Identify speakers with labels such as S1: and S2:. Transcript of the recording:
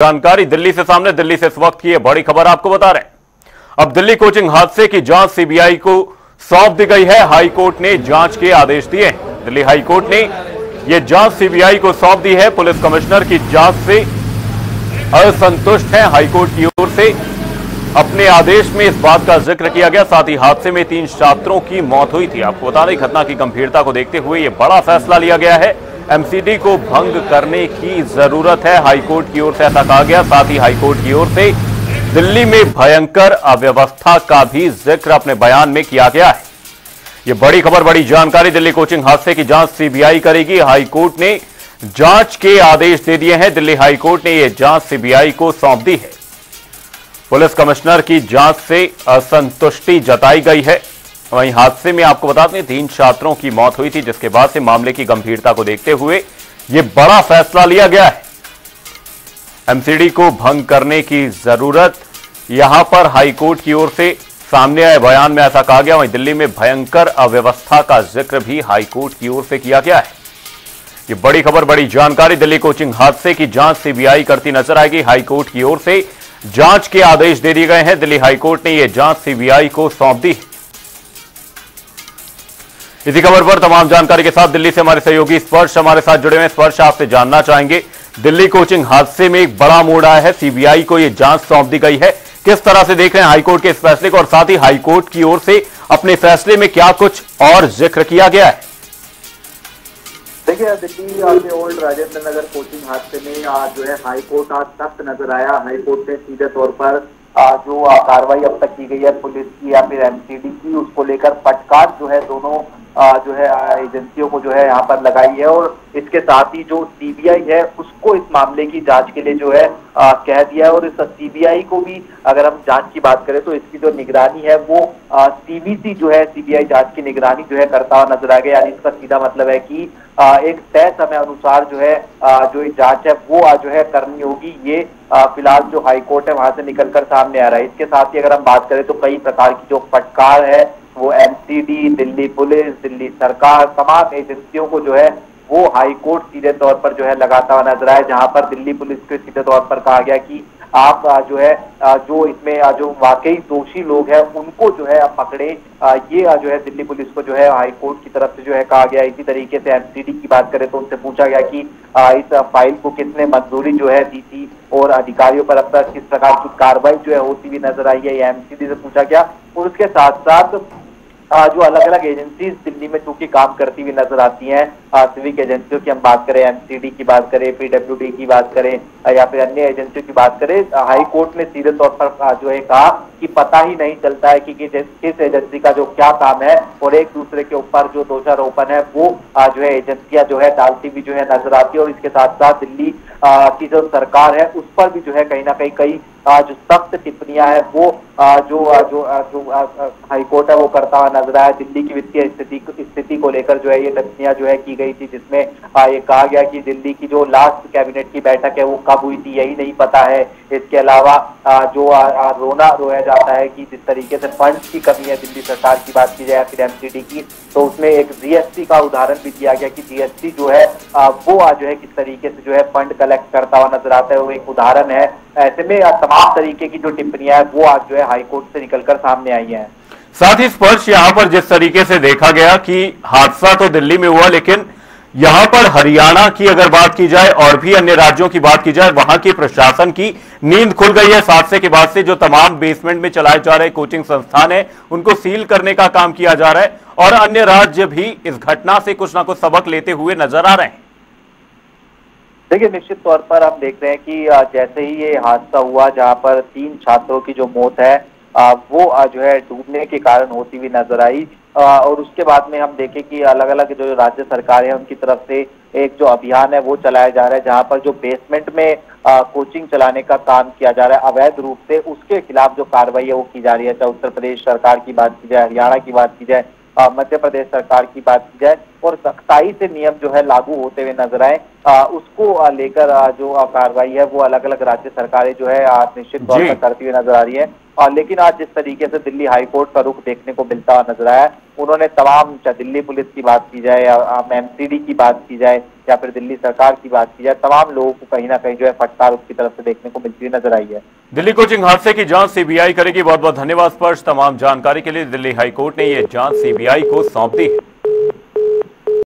S1: जानकारी दिल्ली से सामने। दिल्ली से इस वक्त की ये बड़ी खबर आपको बता रहे हैं। अब दिल्ली कोचिंग हादसे की जांच सीबीआई को सौंप दी गई है। हाई कोर्ट ने जांच के आदेश दिए हैं। दिल्ली हाई कोर्ट ने यह जांच सीबीआई को सौंप दी है। पुलिस कमिश्नर की जांच से असंतुष्ट है हाई कोर्ट की ओर से। अपने आदेश में इस बात का जिक्र किया गया। साथ ही हादसे में 3 छात्रों की मौत हुई थी। आपको बता दें, घटना की गंभीरता को देखते हुए यह बड़ा फैसला लिया गया है। एमसीडी को भंग करने की जरूरत है, हाईकोर्ट की ओर से ऐसा कहा गया। साथ ही हाईकोर्ट की ओर से दिल्ली में भयंकर अव्यवस्था का भी जिक्र अपने बयान में किया गया है। यह बड़ी खबर, बड़ी जानकारी। दिल्ली कोचिंग हादसे की जांच सीबीआई करेगी। हाईकोर्ट ने जांच के आदेश दे दिए हैं। दिल्ली हाईकोर्ट ने यह जांच सीबीआई को सौंप दी है। पुलिस कमिश्नर की जांच से असंतुष्टि जताई गई है। वहीं हादसे में आपको बता दें 3 छात्रों की मौत हुई थी, जिसके बाद से मामले की गंभीरता को देखते हुए यह बड़ा फैसला लिया गया है। एमसीडी को भंग करने की जरूरत यहां पर हाईकोर्ट की ओर से सामने आए बयान में ऐसा कहा गया। वहीं दिल्ली में भयंकर अव्यवस्था का जिक्र भी हाईकोर्ट की ओर से किया गया है। यह बड़ी खबर, बड़ी जानकारी। दिल्ली कोचिंग हादसे की जांच सीबीआई करती नजर आएगी। हाईकोर्ट की ओर से जांच के आदेश दे दिए गए हैं। दिल्ली हाईकोर्ट ने यह जांच सीबीआई को सौंप दी है। इसी खबर पर तमाम जानकारी के साथ दिल्ली से हमारे सहयोगी स्पर्श हमारे साथ जुड़े हुए हैं। स्पर्श, आपसे जानना चाहेंगे, दिल्ली कोचिंग हादसे में एक बड़ा मोड़ आया है। सीबीआई को यह जांच सौंप दी गई है। किस तरह से देख रहे हैं हाईकोर्ट के इस फैसले को, और साथ ही हाईकोर्ट की ओर से अपने फैसले में क्या कुछ और जिक्र किया गया है?
S2: देखिए, दिल्ली के ओल्ड राजेंद्र नगर कोचिंग हादसे में जो है हाईकोर्ट आज सख्त नजर आया। हाईकोर्ट ने सीधे तौर पर जो कार्रवाई अब तक की गई है पुलिस की या फिर एमसीडी की, उसको लेकर फटकार जो है दोनों जो है एजेंसियों को जो है यहाँ पर लगाई है। और इसके साथ ही जो सीबीआई है उसको इस मामले की जांच के लिए जो है कह दिया है। और इस सीबीआई को भी अगर हम जांच की बात करें तो इसकी जो निगरानी है वो सीवीसी जो है सीबीआई जांच की निगरानी जो है करता हुआ नजर आ गया। यानी इसका सीधा मतलब है कि एक तय समय अनुसार जो है जो जांच है वो जो है करनी होगी। ये फिलहाल जो हाईकोर्ट है वहां से निकलकर सामने आ रहा है। इसके साथ ही अगर हम बात करें तो कई प्रकार की जो फटकार है वो एमसीडी, दिल्ली पुलिस, दिल्ली सरकार, तमाम एजेंसियों को जो है वो हाईकोर्ट सीधे तौर पर जो है लगाता हुआ नजर आया। जहां पर दिल्ली पुलिस को सीधे तौर पर कहा गया कि आप जो है जो इसमें जो वाकई दोषी लोग हैं उनको जो है आप पकड़े। ये जो है दिल्ली पुलिस को जो है हाईकोर्ट की तरफ से जो है कहा गया। इसी तरीके से एमसीडी की बात करें तो उनसे पूछा गया कि इस फाइल को किसने मंजूरी जो है दी थी और अधिकारियों पर अब तक किस प्रकार की कार्रवाई जो है होती हुई नजर आई है, ये एमसीडी से पूछा गया। और उसके साथ साथ जो अलग अलग एजेंसीज दिल्ली में चूंकि काम करती हुई नजर आती हैं, सिविक एजेंसियों की हम बात करें, एमसीडी की बात करें, पीडब्ल्यूडी की बात करें या फिर अन्य एजेंसियों की बात करें, हाई कोर्ट ने सीधे तौर पर जो है कहा कि पता ही नहीं चलता है कि किस एजेंसी का जो क्या काम है और एक दूसरे के ऊपर जो दोषारोपण है वो जो है एजेंसियां जो है डालती भी जो है नजर आती है। और इसके साथ साथ दिल्ली की जो सरकार है उस पर भी जो है कहीं ना कहीं कई जो सख्त टिप्पणियां है वो जो हाईकोर्ट है वो करता हुआ नजर आया। दिल्ली की वित्तीय स्थिति को लेकर जो है ये टिप्पणियां जो है की गई थी, जिसमें ये कहा गया कि दिल्ली की जो लास्ट कैबिनेट की बैठक है वो कब हुई थी यही नहीं पता है। इसके अलावा जो रोना रोया जाता है कि जिस तरीके से फंड्स की कमी है दिल्ली सरकार की बात की जाए फिर एमसीडी की, तो उसमें एक जीएसटी का उदाहरण भी दिया गया कि जीएसटी जो है वो जो है किस तरीके से जो है फंड कलेक्ट करता हुआ नजर आता है, वो एक उदाहरण है। ऐसे में तमाम तरीके की जो टिप्पणियां है वो आज जो है हाईकोर्ट से निकलकर सामने आई हैं।
S1: साथ ही स्पर्श, यहां पर जिस तरीके से देखा गया कि हादसा तो दिल्ली में हुआ, लेकिन यहां पर हरियाणा की अगर बात की जाए और भी अन्य राज्यों की बात की जाए, वहां की प्रशासन की नींद खुल गई है। इस हादसे के बाद से जो तमाम बेसमेंट में चलाए जा रहे कोचिंग संस्थान है उनको सील करने का काम किया जा रहा है और अन्य राज्य भी इस घटना से कुछ ना कुछ सबक लेते हुए नजर आ रहे हैं।
S2: देखिए, निश्चित तौर पर हम देख रहे हैं कि जैसे ही ये हादसा हुआ जहां पर 3 छात्रों की जो मौत है वो जो है डूबने के कारण होती हुई नजर आई। और उसके बाद में हम देखें कि अलग अलग जो राज्य सरकार है उनकी तरफ से एक जो अभियान है वो चलाया जा रहा है, जहां पर जो बेसमेंट में कोचिंग चलाने का काम किया जा रहा है अवैध रूप से, उसके खिलाफ जो कार्रवाई है वो की जा रही है। चाहे उत्तर प्रदेश सरकार की बात की जाए, हरियाणा की बात की जाए, मध्य प्रदेश सरकार की बात की जाए और सख्ताई से नियम जो है लागू होते हुए नजर आए, उसको लेकर जो कार्रवाई है वो अलग अलग राज्य सरकारें जो है निश्चित तौर पर करती हुई नजर आ रही है। लेकिन आज जिस तरीके से दिल्ली हाईकोर्ट का रुख देखने को मिलता हुआ नजर आया, उन्होंने तमाम, दिल्ली पुलिस की बात की जाए या एमसीडी की बात की जाए या फिर दिल्ली सरकार की बात की जाए, तमाम लोगों को कहीं ना कहीं जो है फटकार उसकी तरफ से देखने को मिलती हुई नजर आई है।
S1: दिल्ली कोचिंग हादसे की जांच सीबीआई करेगी। बहुत बहुत धन्यवाद स्पर्श। तमाम जानकारी के लिए दिल्ली हाईकोर्ट ने यह जांच सीबीआई को सौंप दी है।